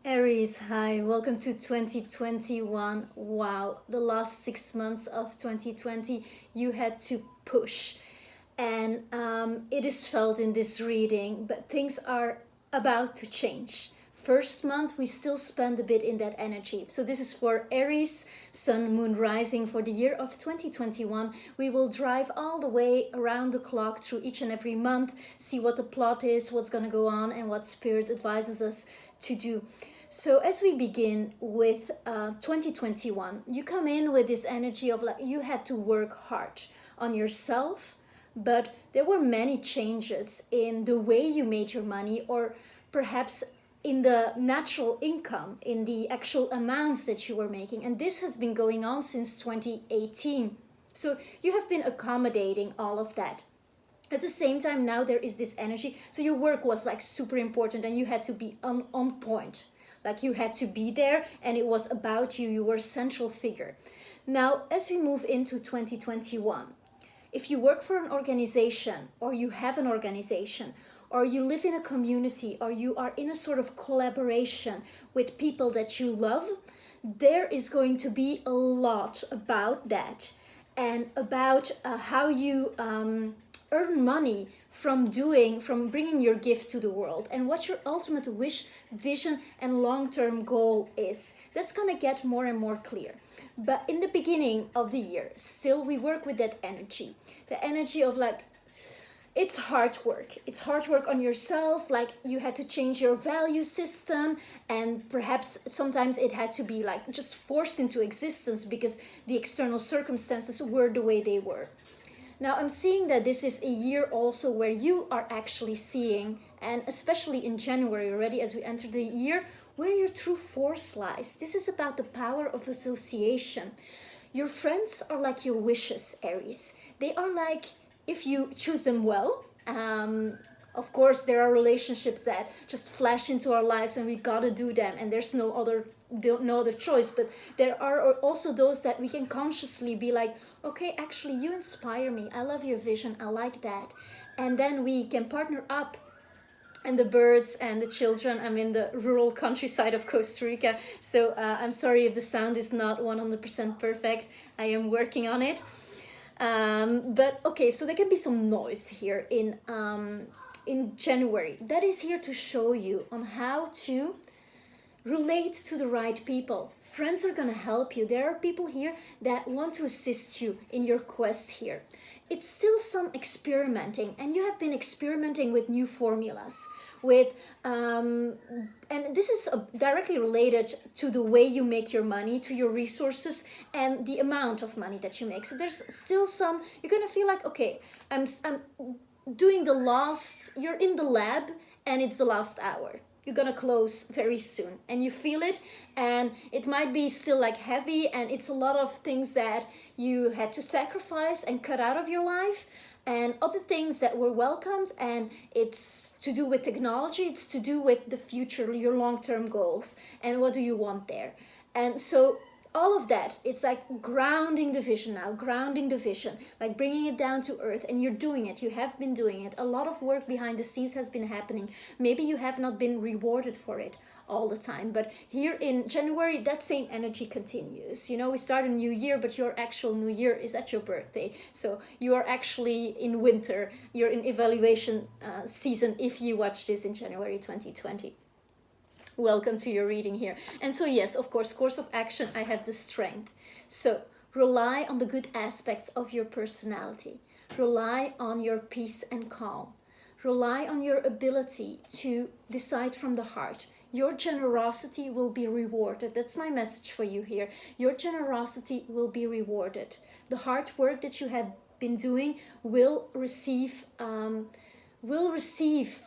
Aries, hi, welcome to 2021. Wow, the last 6 months of 2020, you had to push. And it is felt in this reading, but things are about to change. First month, we still spend a bit in that energy. So, this is for Aries, Sun, Moon, Rising for the year of 2021. We will drive all the way around the clock through each and every month, see what the plot is, what's going to go on, and what Spirit advises us to do. So as we begin with 2021, you come in with this energy of like you had to work hard on yourself, but there were many changes in the way you made your money, or perhaps in the natural income, in the actual amounts that you were making. And this has been going on since 2018. So you have been accommodating all of that. At the same time, now there is this energy. So your work was like super important and you had to be on point. Like you had to be there and it was about you. You were a central figure. Now, as we move into 2021, if you work for an organization or you have an organization or you live in a community or you are in a sort of collaboration with people that you love, there is going to be a lot about that and about how you earn money from bringing your gift to the world and what your ultimate wish, vision, and long-term goal is. That's gonna get more and more clear. But in the beginning of the year, still we work with that energy. The energy of like, it's hard work. It's hard work on yourself. Like you had to change your value system, and perhaps sometimes it had to be like just forced into existence because the external circumstances were the way they were. Now I'm seeing that this is a year also where you are actually seeing, and especially in January already as we enter the year, where your true force lies. This is about the power of association. Your friends are like your wishes, Aries. They are like, if you choose them well, of course there are relationships that just flash into our lives and we gotta do them and there's no other choice. But there are also those that we can consciously be like, okay, actually you inspire me, I love your vision, I like that. And then we can partner up. And the birds and the children, I'm in the rural countryside of Costa Rica, so I'm sorry if the sound is not 100% perfect. I am working on it. But okay, so there can be some noise here in January. That is here to show you on how to relate to the right people. Friends are going to help you. There are people here that want to assist you in your quest here. It's still some experimenting, and you have been experimenting with new formulas, with and this is directly related to the way you make your money, to your resources, and the amount of money that you make. So there's still some, you're gonna feel like, okay, I'm doing the last, you're in the lab and it's the last hour. You're gonna close very soon and you feel it, and it might be still like heavy, and it's a lot of things that you had to sacrifice and cut out of your life, and other things that were welcomed. And it's to do with technology, it's to do with the future, your long-term goals, and what do you want there. And so all of that, it's like grounding the vision now, grounding the vision, like bringing it down to earth. And you're doing it, you have been doing it. A lot of work behind the scenes has been happening. Maybe you have not been rewarded for it all the time, but here in January that same energy continues. You know, we start a new year, but your actual new year is at your birthday, so you are actually in winter, you're in evaluation season if you watch this in January 2020. Welcome to your reading here. And so yes, of course, course of action, I have the strength. So rely on the good aspects of your personality. Rely on your peace and calm. Rely on your ability to decide from the heart. Your generosity will be rewarded. That's my message for you here. Your generosity will be rewarded. The hard work that you have been doing will receive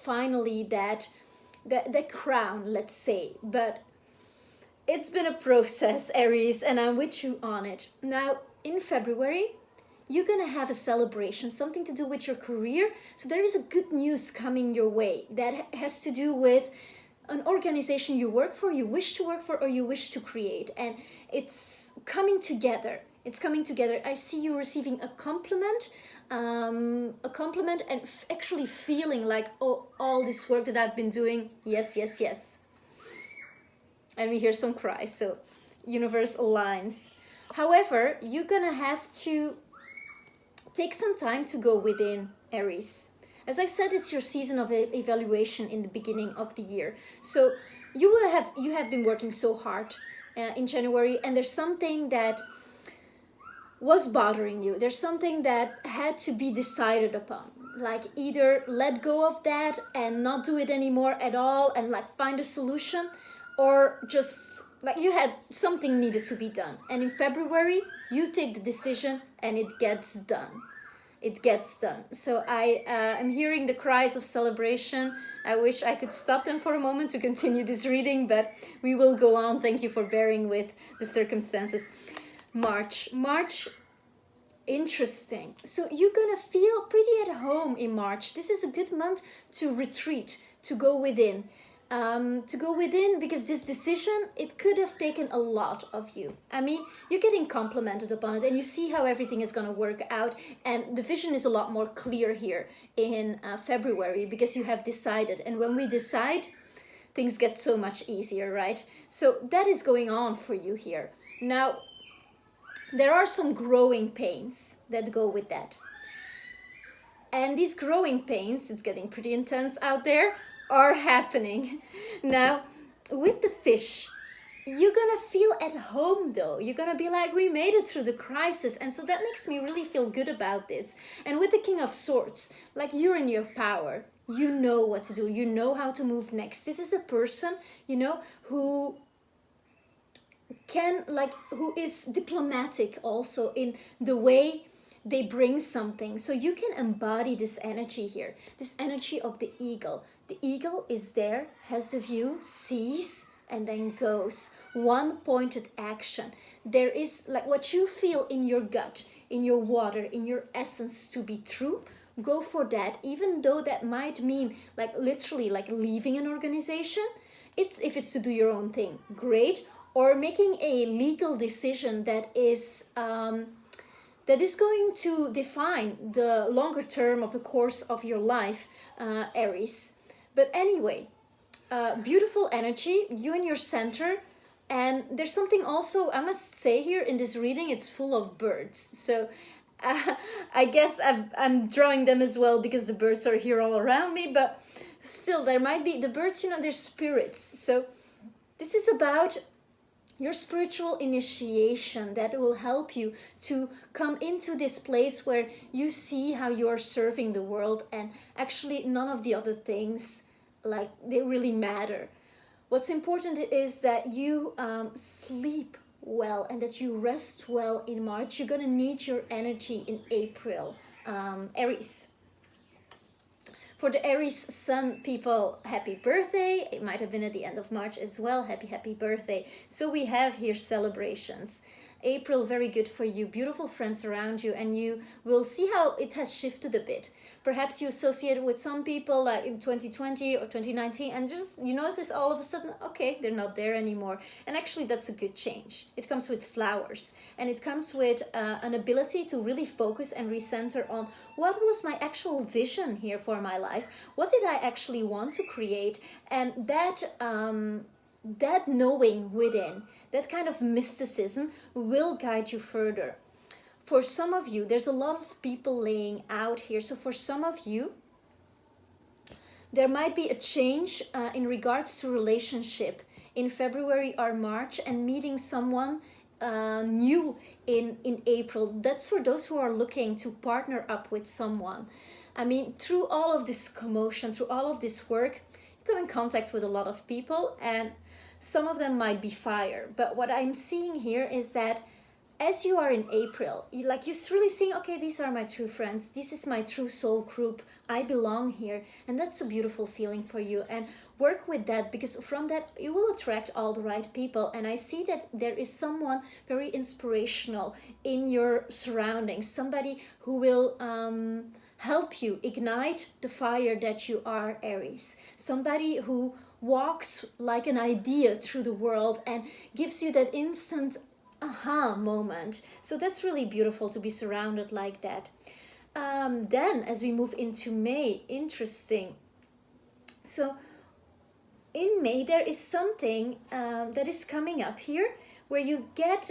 finally that the crown, let's say. But it's been a process, Aries, and I'm with you on it. Now, in February, you're gonna have a celebration, something to do with your career. So there is a good news coming your way that has to do with an organization you work for, you wish to work for, or you wish to create. And it's coming together. It's coming together. I see you receiving a compliment and actually feeling like, oh, all this work that I've been doing, yes, yes, yes. And we hear some cries, so universe aligns. However, you're gonna have to take some time to go within, Aries. As I said, it's your season of evaluation in the beginning of the year. So you have been working so hard in January, and there's something that was bothering you. There's something that had to be decided upon. Like either let go of that and not do it anymore at all and like find a solution, or just like you had something needed to be done. And in February, you take the decision and it gets done. It gets done. So I am hearing the cries of celebration. I wish I could stop them for a moment to continue this reading, but we will go on. Thank you for bearing with the circumstances. March, interesting. So you're gonna feel pretty at home in March. This is a good month to retreat, to go within. Because this decision, it could have taken a lot of you. I mean, you're getting complimented upon it and you see how everything is going to work out, and the vision is a lot more clear here in February because you have decided. And when we decide, things get so much easier, right? So that is going on for you here. Now, there are some growing pains that go with that. And these growing pains, it's getting pretty intense out there, are happening. Now, with the fish, you're gonna feel at home though. You're gonna be like, we made it through the crisis. And so that makes me really feel good about this. And with the King of Swords, like you're in your power. You know what to do. You know how to move next. This is a person, you know, who who is diplomatic also in the way they bring something. So you can embody this energy here, this energy of the eagle. The eagle is there, has the view, sees, and then goes. One pointed action. There is like what you feel in your gut, in your water, in your essence to be true. Go for that, even though that might mean like literally like leaving an organization. If it's to do your own thing, great. Or making a legal decision that is going to define the longer term of the course of your life, Aries. But anyway, beautiful energy, you in your center. And there's something also, I must say here in this reading, it's full of birds. So I guess I'm drawing them as well because the birds are here all around me. But still, there might be, the birds, you know, they're spirits. So this is about your spiritual initiation that will help you to come into this place where you see how you are serving the world, and actually none of the other things, like, they really matter. What's important is that you sleep well and that you rest well in March. You're gonna need your energy in April, Aries. For the Aries Sun people, happy birthday. It might have been at the end of March as well. Happy birthday. So we have here celebrations. April, very good for you. Beautiful friends around you, and you will see how it has shifted a bit. Perhaps you associate it with some people like in 2020 or 2019, and just you notice all of a sudden, okay, they're not there anymore. And actually that's a good change. It comes with flowers, and it comes with an ability to really focus and recenter on what was my actual vision here for my life. What did I actually want to create? And that knowing within, that kind of mysticism will guide you further. For some of you, there's a lot of people laying out here. So for some of you, there might be a change in regards to relationship in February or March, and meeting someone new in April. That's for those who are looking to partner up with someone. I mean, through all of this commotion, through all of this work, you come in contact with a lot of people, and some of them might be fire. But what I'm seeing here is that as you are in April, you're really seeing, okay, these are my true friends. This is my true soul group. I belong here. And that's a beautiful feeling for you. And work with that, because from that, you will attract all the right people. And I see that there is someone very inspirational in your surroundings. Somebody who will help you ignite the fire that you are, Aries. Somebody who walks like an idea through the world and gives you that instant aha moment. So that's really beautiful to be surrounded like that. Then as we move into May, interesting. So in May, there is something that is coming up here where you get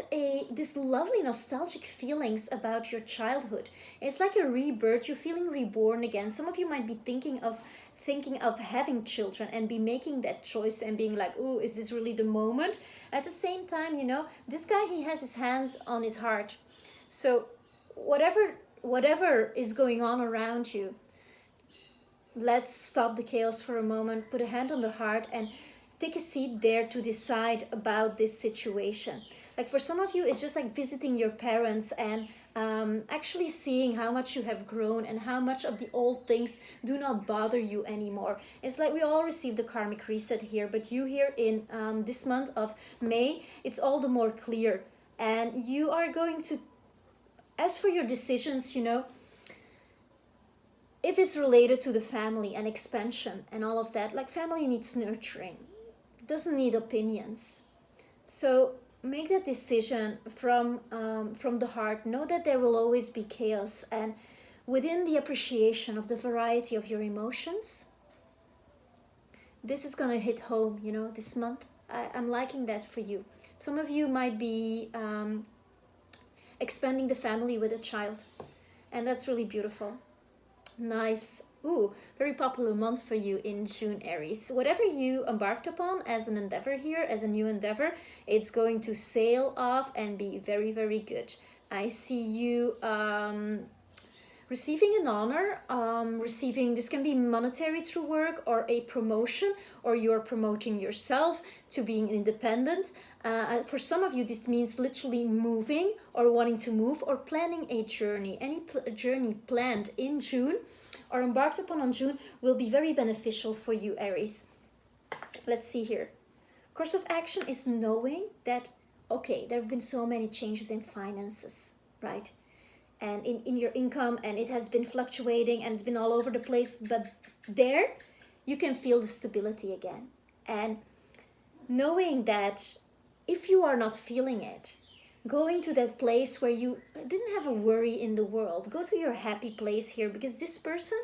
this lovely nostalgic feelings about your childhood. It's like a rebirth. You're feeling reborn again. Some of you might be thinking of having children and be making that choice and being like, oh, is this really the moment? At the same time, this guy, he has his hand on his heart. So whatever is going on around you, let's stop the chaos for a moment, put a hand on the heart, and take a seat there to decide about this situation. Like for some of you, it's just like visiting your parents and actually seeing how much you have grown and how much of the old things do not bother you anymore. It's like we all receive the karmic reset here, but you here in this month of May, it's all the more clear. And you are going to, as for your decisions, if it's related to the family and expansion and all of that, like family needs nurturing, doesn't need opinions. So make that decision from the heart. Know that there will always be chaos, and within the appreciation of the variety of your emotions, this is gonna hit home, this month. I'm liking that for you. Some of you might be expanding the family with a child, and that's really beautiful. Nice. Ooh, very popular month for you in June, Aries. Whatever you embarked upon as an endeavor here, as a new endeavor, it's going to sail off and be very, very good. I see you receiving an honor, this can be monetary through work or a promotion, or you're promoting yourself to being independent. For some of you, this means literally moving or wanting to move or planning a journey. Any journey planned in June or embarked upon on June will be very beneficial for you, Aries. Let's see here. Course of action is knowing that, okay, there have been so many changes in finances, right? And in your income, and it has been fluctuating and it's been all over the place, but there you can feel the stability again. And knowing that if you are not feeling it, going to that place where you didn't have a worry in the world, go to your happy place here, because this person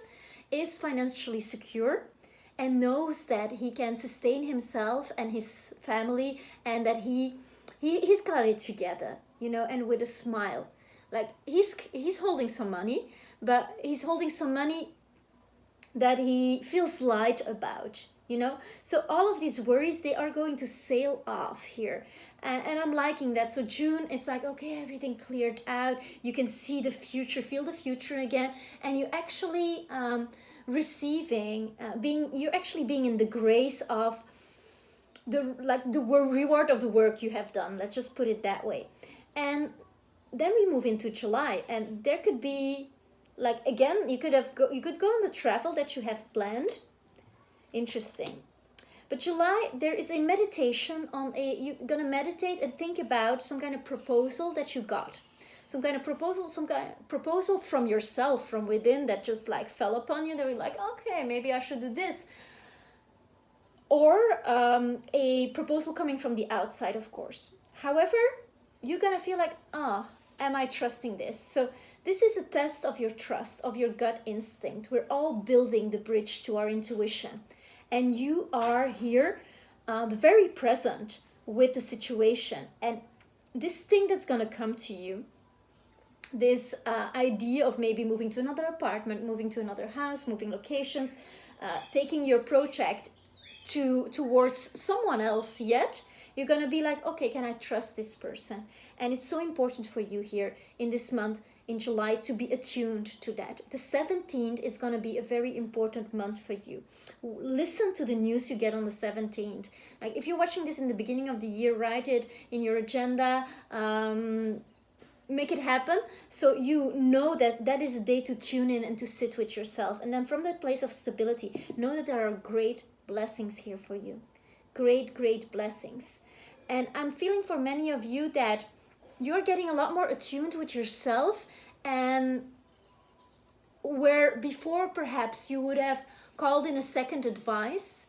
is financially secure and knows that he can sustain himself and his family, and that he's got it together, and with a smile. Like he's holding some money, but he's holding some money that he feels light about, So all of these worries, they are going to sail off here. And I'm liking that. So June, it's like, okay, everything cleared out. You can see the future, feel the future again. And you actually you're actually being in the grace of the reward of the work you have done. Let's just put it that way. And then we move into July, and there could be, like, again, you could go on the travel that you have planned. Interesting. But July, there is a meditation you're gonna meditate and think about some kind of proposal that you got. Some kind of proposal from yourself, from within, that just like fell upon you. That you're like, okay, maybe I should do this. Or a proposal coming from the outside, of course. However, you're gonna feel like, am I trusting this? So this is a test of your trust, of your gut instinct. We're all building the bridge to our intuition. And you are here very present with the situation. And this thing that's going to come to you, this idea of maybe moving to another apartment, moving to another house, moving locations, taking your project towards someone else yet, you're going to be like, okay, can I trust this person? And it's so important for you here in this month, in July, to be attuned to that. The 17th is going to be a very important month for you. Listen to the news you get on the 17th. Like if you're watching this in the beginning of the year, write it in your agenda, make it happen, so you know that is a day to tune in and to sit with yourself. And then from that place of stability, know that there are great blessings here for you. Great blessings. And I'm feeling for many of you that you're getting a lot more attuned with yourself, and where before perhaps you would have called in a second advice,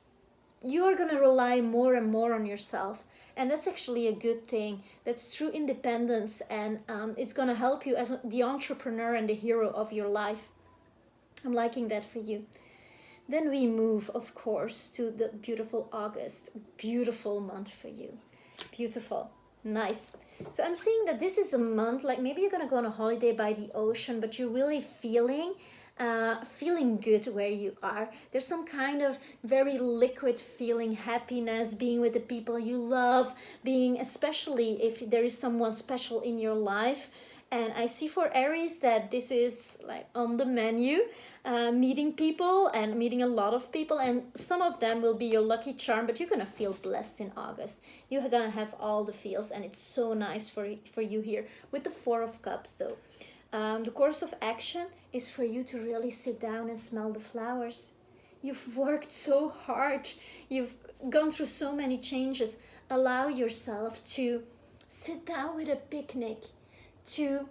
you're going to rely more and more on yourself. And that's actually a good thing. That's true independence, and it's going to help you as the entrepreneur and the hero of your life. I'm liking that for you. Then we move, of course, to the beautiful August. Beautiful month for you. Beautiful. Nice. So I'm seeing that this is a month, like maybe you're going to go on a holiday by the ocean, but you're really feeling good where you are. There's some kind of very liquid feeling, happiness, being with the people you love, being, especially if there is someone special in your life. And I see for Aries that this is like on the menu, meeting people and meeting a lot of people, and some of them will be your lucky charm, but you're gonna feel blessed in August. You're gonna have all the feels, and it's so nice for you here with the Four of Cups though. The course of action is for you to really sit down and smell the flowers. You've worked so hard. You've gone through so many changes. Allow yourself to sit down with a picnic, to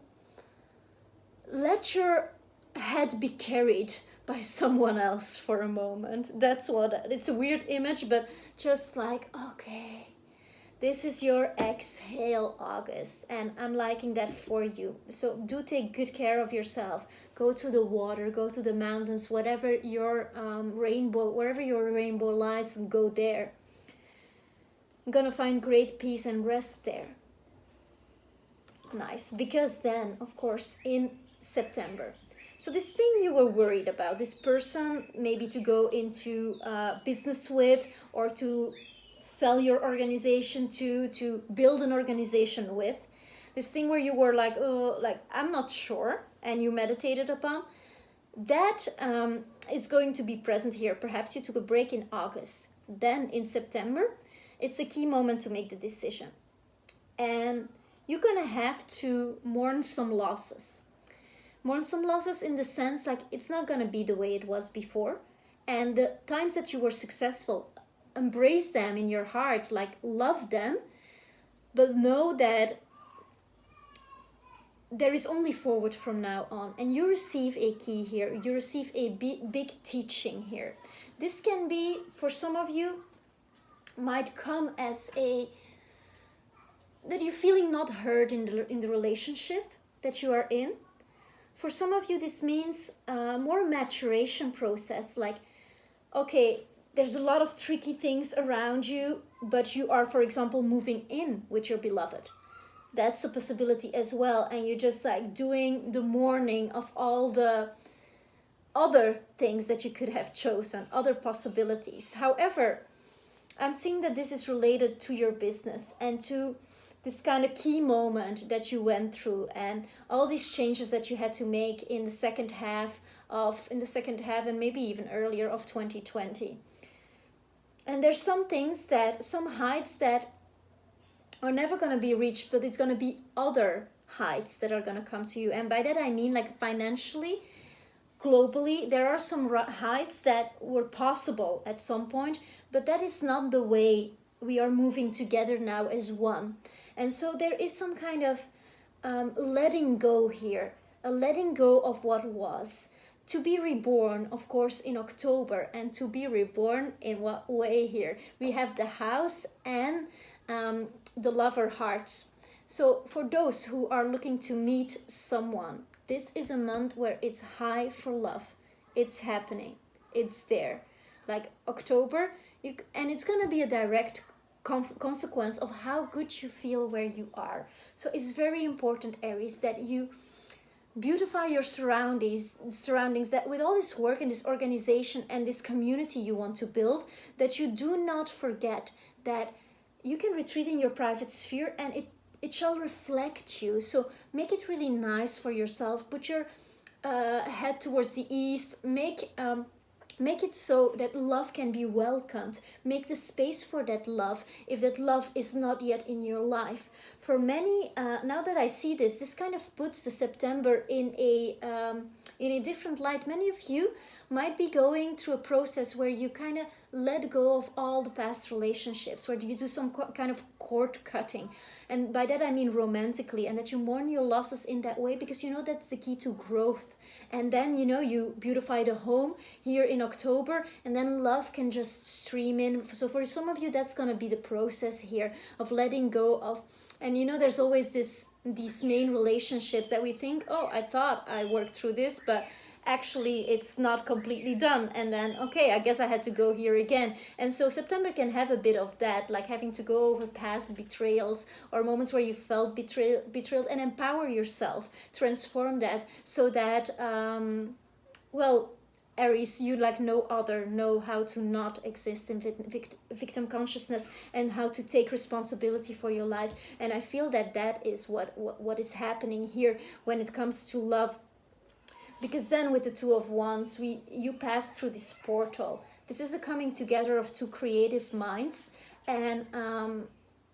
let your head be carried by someone else for a moment. That's what, it's a weird image, but just like, okay, this is your exhale, August, and I'm liking that for you. So do take good care of yourself. Go to the water, go to the mountains, whatever your wherever your rainbow lies, go there. I'm gonna find great peace and rest there. Nice, because then, of course, in September. So this thing you were worried about, this person maybe to go into business with, or to sell your organization to build an organization with, this thing where you were like, oh, like I'm not sure, and you meditated upon, that is going to be present here. Perhaps you took a break in August. Then in September, it's a key moment to make the decision. And you're gonna have to mourn some losses. Mourn some losses in the sense like it's not gonna be the way it was before. And the times that you were successful, embrace them in your heart, like love them, but know that there is only forward from now on. And you receive a key here. You receive a big teaching here. This can be, for some of you, might come as that you're feeling not heard in the relationship that you are in. For some of you, this means more maturation process. Like, okay, there's a lot of tricky things around you, but you are, for example, moving in with your beloved. That's a possibility as well. And you're just like doing the mourning of all the other things that you could have chosen, other possibilities. However, I'm seeing that this is related to your business and to this kind of key moment that you went through, and all these changes that you had to make in the second half and maybe even earlier of 2020. And there's some things that, some heights that are never going to be reached, but it's going to be other heights that are going to come to you. And by that I mean, like, financially, globally, there are some heights that were possible at some point, but that is not the way we are moving together now as one. And so there is some kind of letting go here, a letting go of what was, to be reborn, of course, in October. And to be reborn in what way here? We have the house and the lover hearts. So for those who are looking to meet someone, this is a month where it's high for love. It's happening. It's there. Like October, and it's going to be a direct consequence of how good you feel where you are. So it's very important, Aries, that you beautify your surroundings, that with all this work and this organization and this community you want to build, that you do not forget that you can retreat in your private sphere and it shall reflect you. So make it really nice for yourself. Put your head towards the east. Make it so that love can be welcomed. Make the space for that love if that love is not yet in your life. For many, now that I see this kind of puts the September in a different light. Many of you might be going through a process where you kind of let go of all the past relationships, where you do some kind of cord cutting. And by that I mean romantically, and that you mourn your losses in that way, because you know that's the key to growth. And then, you know, you beautify the home here in October, and then love can just stream in. So for some of you, that's going to be the process here of letting go of. And you know, there's always these main relationships that we think, oh, I thought I worked through this, but actually it's not completely done, and then okay, I guess I had to go here again. And so September can have a bit of that, like having to go over past betrayals or moments where you felt betrayed, and empower yourself, transform that, so that well, Aries, you like no other know how to not exist in victim consciousness, and how to take responsibility for your life. And I feel that that is what is happening here when it comes to love. Because then with the Two of Wands, you pass through this portal. This is a coming together of two creative minds, and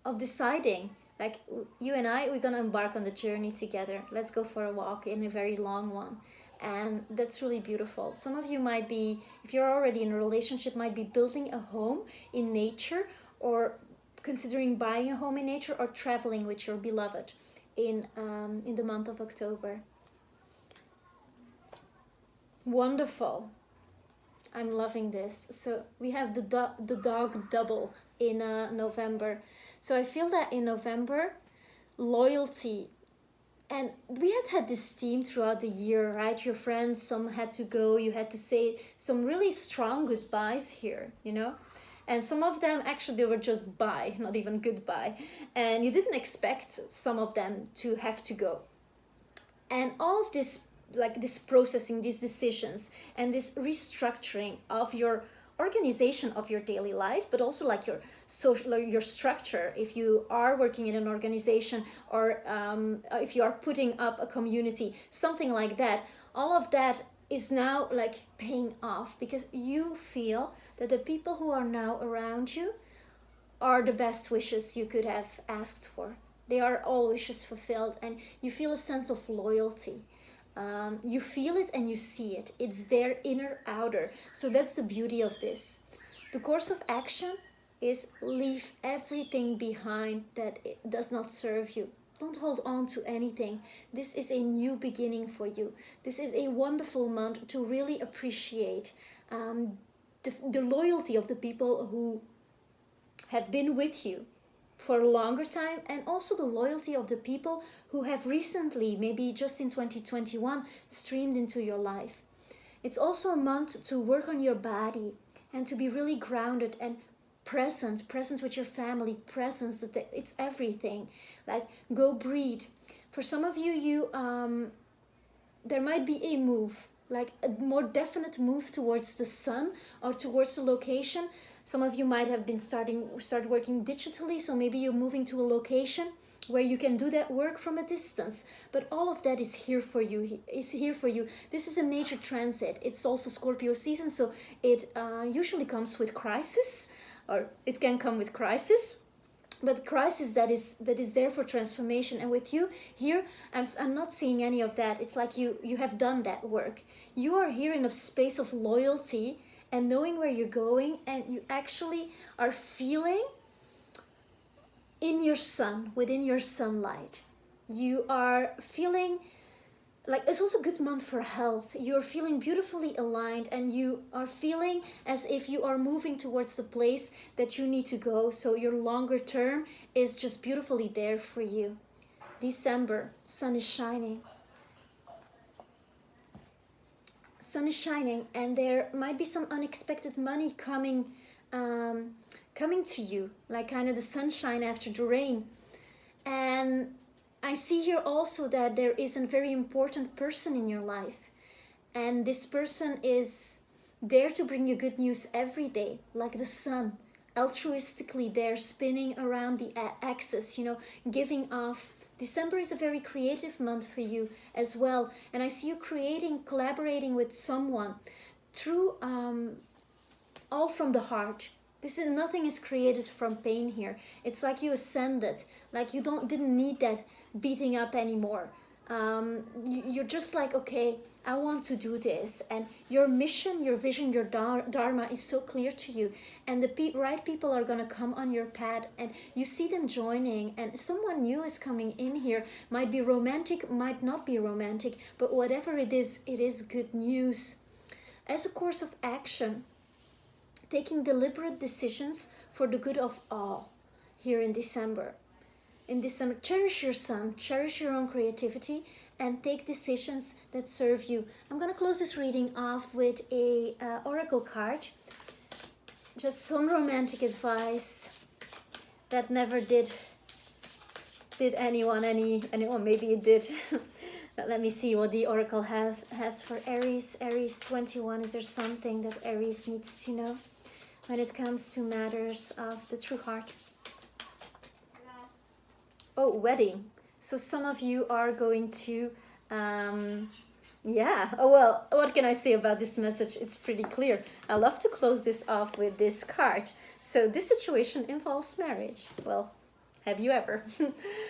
of deciding, like, you and I, we're gonna embark on the journey together. Let's go for a walk, in a very long one. And that's really beautiful. Some of you might be, if you're already in a relationship, might be building a home in nature, or considering buying a home in nature, or traveling with your beloved in the month of October. Wonderful. I'm loving this. So we have the dog double in November. So I feel that in November, loyalty, and we had this theme throughout the year, right? Your friends, some had to go, you had to say some really strong goodbyes here, you know? And some of them, actually, they were just bye, not even goodbye. And you didn't expect some of them to have to go. And all of this, like this processing, these decisions, and this restructuring of your organization of your daily life, but also like your social, your structure, if you are working in an organization, or if you are putting up a community, something like that, all of that is now like paying off, because you feel that the people who are now around you are the best wishes you could have asked for. They are all wishes fulfilled, and you feel a sense of loyalty. You feel it and you see it. It's their inner outer. So that's the beauty of this. The course of action is leave everything behind that it does not serve you. Don't hold on to anything. This is a new beginning for you. This is a wonderful month to really appreciate the loyalty of the people who have been with you for a longer time, and also the loyalty of the people who have recently, maybe just in 2021, streamed into your life. It's also a month to work on your body and to be really grounded and present with your family, presence, that it's everything. Like, go breathe. For some of you, there might be a move, like a more definite move towards the sun or towards a location. Some of you might have been start working digitally, so maybe you're moving to a location where you can do that work from a distance. But all of that is here for you. This is a major transit. It's also Scorpio season, so it usually comes with crisis, or it can come with crisis. But crisis that is there for transformation. And with you here, I'm not seeing any of that. It's like you have done that work. You are here in a space of loyalty and knowing where you're going, and you actually are feeling in your sun, within your sunlight. You are feeling like it's also a good month for health. You're feeling beautifully aligned, and you are feeling as if you are moving towards the place that you need to go. So your longer term is just beautifully there for you. December, sun is shining. Sun is shining, and there might be some unexpected money coming to you, like kind of the sunshine after the rain. And I see here also that there is a very important person in your life, and this person is there to bring you good news every day, like the sun, altruistically there, spinning around the axis, giving off. December is a very creative month for you as well, and I see you collaborating with someone through all from the heart. Nothing is created from pain here. It's like you ascended, like you didn't need that beating up anymore. You're just like, okay, I want to do this, and your mission, your vision, your dharma is so clear to you, and the right people are gonna come on your path, and you see them joining, and someone new is coming in here. Might be romantic, might not be romantic, but whatever it is good news. As a course of action, taking deliberate decisions for the good of all here in December. In December, cherish your sun, cherish your own creativity, and take decisions that serve you. I'm going to close this reading off with a oracle card. Just some romantic advice that never did anyone maybe it did. But let me see what the oracle has for Aries. Aries 21. Is there something that Aries needs to know when it comes to matters of the true heart? Oh, wedding. So some of you are going to yeah, oh well, what can I say about this message? It's pretty clear. I love to close this off with this card. So this situation involves marriage. Well, have you ever?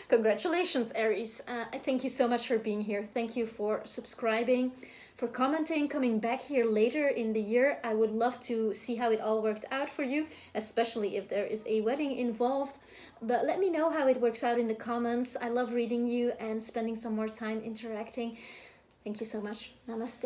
Congratulations, Aries. I thank you so much for being here. Thank you for subscribing, for commenting, coming back here later in the year. I would love to see how it all worked out for you, especially if there is a wedding involved. But let me know how it works out in the comments. I love reading you and spending some more time interacting. Thank you so much. Namaste.